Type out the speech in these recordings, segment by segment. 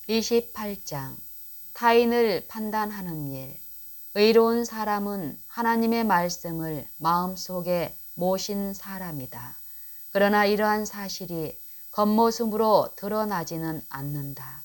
28장 타인을 판단하는 일. 의로운 사람은 하나님의 말씀을 마음속에 모신 사람이다. 그러나 이러한 사실이 겉모습으로 드러나지는 않는다.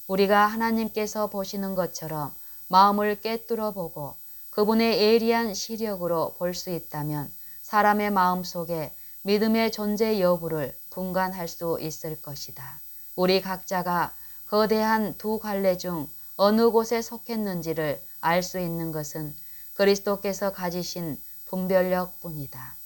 우리가 하나님께서 보시는 것처럼 마음을 꿰뚫어 보고 그분의 예리한 시력으로 볼 수 있다면 사람의 마음속에 믿음의 존재 여부를 분간할 수 있을 것이다. 우리 각자가 거대한 두 갈래 중 어느 곳에 속했는지를 알 수 있는 것은 그리스도께서 가지신 분별력뿐이다.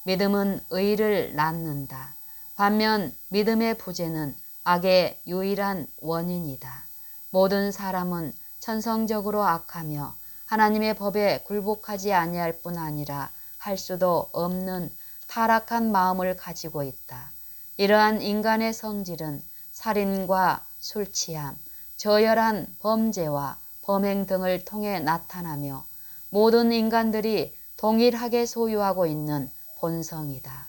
믿음은 의를 낳는다. 반면 믿음의 부재는 악의 유일한 원인이다. 모든 사람은 천성적으로 악하며 하나님의 법에 굴복하지 아니할 뿐 아니라 할 수도 없는 타락한 마음을 가지고 있다. 이러한 인간의 성질은 살인과 술 취함, 저열한 범죄와 범행 등을 통해 나타나며 모든 인간들이 동일하게 소유하고 있는 본성이다.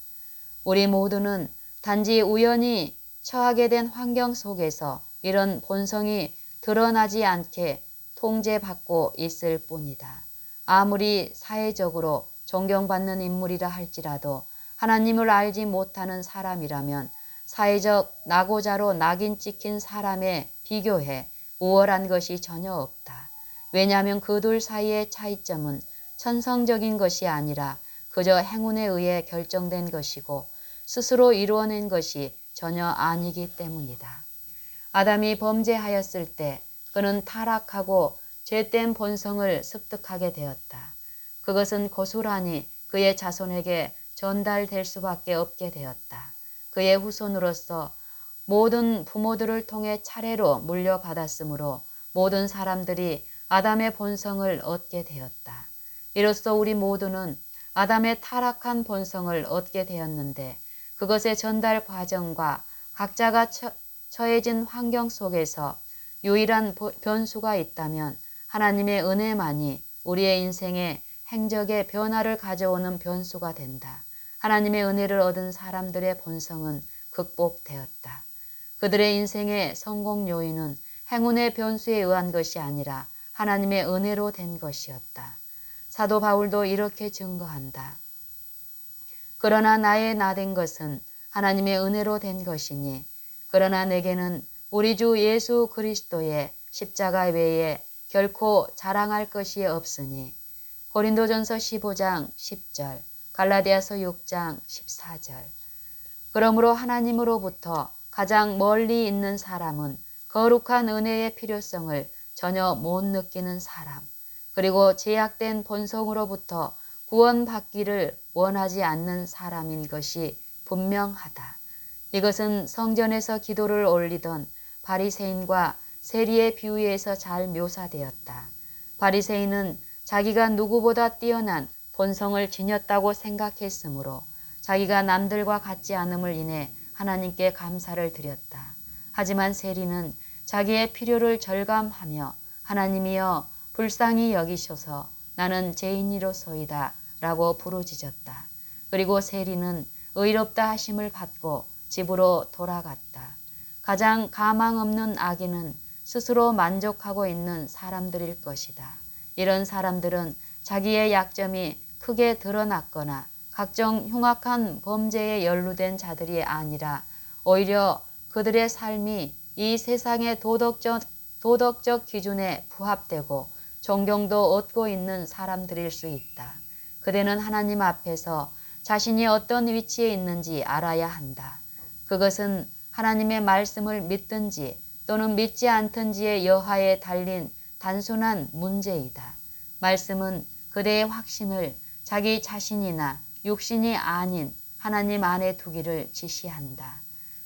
우리 모두는 단지 우연히 처하게 된 환경 속에서 이런 본성이 드러나지 않게 통제받고 있을 뿐이다. 아무리 사회적으로 존경받는 인물이라 할지라도 하나님을 알지 못하는 사람이라면 사회적 낙오자로 낙인 찍힌 사람에 비교해 우월한 것이 전혀 없다. 왜냐하면 그 둘 사이의 차이점은 천성적인 것이 아니라 그저 행운에 의해 결정된 것이고 스스로 이루어낸 것이 전혀 아니기 때문이다. 아담이 범죄하였을 때 그는 타락하고 죄된 본성을 습득하게 되었다. 그것은 고스란히 그의 자손에게 전달될 수밖에 없게 되었다. 그의 후손으로서 모든 부모들을 통해 차례로 물려받았으므로 모든 사람들이 아담의 본성을 얻게 되었다. 이로써 우리 모두는 아담의 타락한 본성을 얻게 되었는데 그것의 전달 과정과 각자가 처해진 환경 속에서 유일한 변수가 있다면 하나님의 은혜만이 우리의 인생에 행적의 변화를 가져오는 변수가 된다. 하나님의 은혜를 얻은 사람들의 본성은 극복되었다. 그들의 인생의 성공 요인은 행운의 변수에 의한 것이 아니라 하나님의 은혜로 된 것이었다. 사도 바울도 이렇게 증거한다. 그러나 나의 나된 것은 하나님의 은혜로 된 것이니 그러나 내게는 우리 주 예수 그리스도의 십자가 외에 결코 자랑할 것이 없으니 고린도전서 15장 10절, 갈라디아서 6장 14절. 그러므로 하나님으로부터 가장 멀리 있는 사람은 거룩한 은혜의 필요성을 전혀 못 느끼는 사람, 그리고 제약된 본성으로부터 구원받기를 원하지 않는 사람인 것이 분명하다. 이것은 성전에서 기도를 올리던 바리새인과 세리의 비유에서 잘 묘사되었다. 바리새인은 자기가 누구보다 뛰어난 본성을 지녔다고 생각했으므로 자기가 남들과 같지 않음을 인해 하나님께 감사를 드렸다. 하지만 세리는 자기의 필요를 절감하며 하나님이여 불쌍히 여기셔서 나는 죄인이로소이다 라고 부르짖었다. 그리고 세리는 의롭다 하심을 받고 집으로 돌아갔다. 가장 가망 없는 악인은 스스로 만족하고 있는 사람들일 것이다. 이런 사람들은 자기의 약점이 크게 드러났거나 각종 흉악한 범죄에 연루된 자들이 아니라 오히려 그들의 삶이 이 세상의 도덕적 기준에 부합되고 존경도 얻고 있는 사람들일 수 있다. 그대는 하나님 앞에서 자신이 어떤 위치에 있는지 알아야 한다. 그것은 하나님의 말씀을 믿든지 또는 믿지 않든지의 여하에 달린 단순한 문제이다. 말씀은 그대의 확신을 자기 자신이나 육신이 아닌 하나님 안에 두기를 지시한다.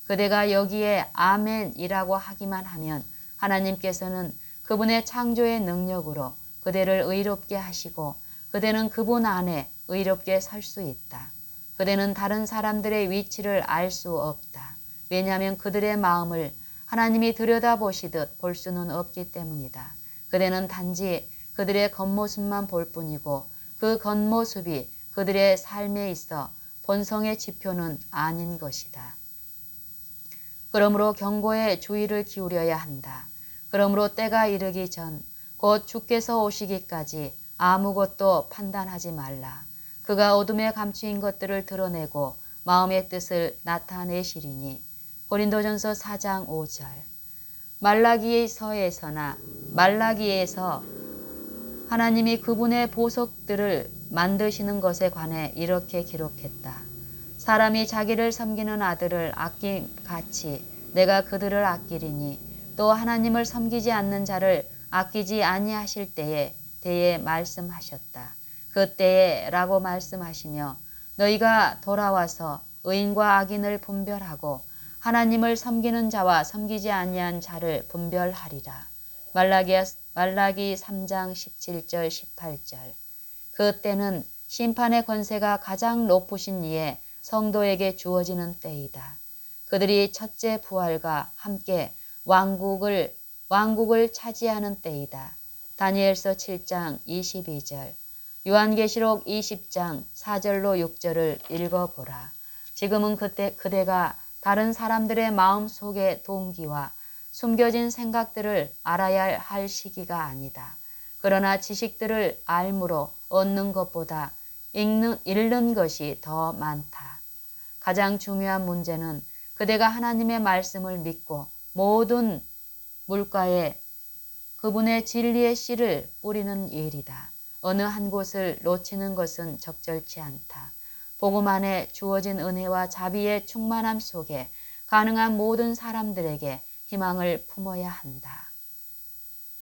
그대가 여기에 아멘이라고 하기만 하면 하나님께서는 그분의 창조의 능력으로 그대를 의롭게 하시고 그대는 그분 안에 의롭게 설 수 있다. 그대는 다른 사람들의 위치를 알 수 없다. 왜냐하면 그들의 마음을 하나님이 들여다보시듯 볼 수는 없기 때문이다. 그대는 단지 그들의 겉모습만 볼 뿐이고 그 겉모습이 그들의 삶에 있어 본성의 지표는 아닌 것이다. 그러므로 경고에 주의를 기울여야 한다. 그러므로 때가 이르기 전 곧 주께서 오시기까지 아무것도 판단하지 말라. 그가 어둠에 감추인 것들을 드러내고 마음의 뜻을 나타내시리니. 고린도전서 4장 5절. 말라기에서 하나님이 그분의 보석들을 만드시는 것에 관해 이렇게 기록했다. 사람이 자기를 섬기는 아들을 아낌같이 내가 그들을 아끼리니 또 하나님을 섬기지 않는 자를 아끼지 아니하실 때에 대해 말씀하셨다. 그때에 라고 말씀하시며 너희가 돌아와서 의인과 악인을 분별하고 하나님을 섬기는 자와 섬기지 아니한 자를 분별하리라. 말라기 3장 17절 18절. 그때는 심판의 권세가 가장 높으신 이의 성도에게 주어지는 때이다. 그들이 첫째 부활과 함께 왕국을 차지하는 때이다. 다니엘서 7장 22절. 요한계시록 20장 4절로 6절을 읽어보라. 지금은 그대가 다른 사람들의 마음 속의 동기와 숨겨진 생각들을 알아야 할 시기가 아니다. 그러나 지식들을 알므로 얻는 것보다 잃는 것이 더 많다. 가장 중요한 문제는 그대가 하나님의 말씀을 믿고 모든 물가에 그분의 진리의 씨를 뿌리는 일이다. 어느 한 곳을 놓치는 것은 적절치 않다. 복음 안에 주어진 은혜와 자비의 충만함 속에 가능한 모든 사람들에게 희망을 품어야 한다.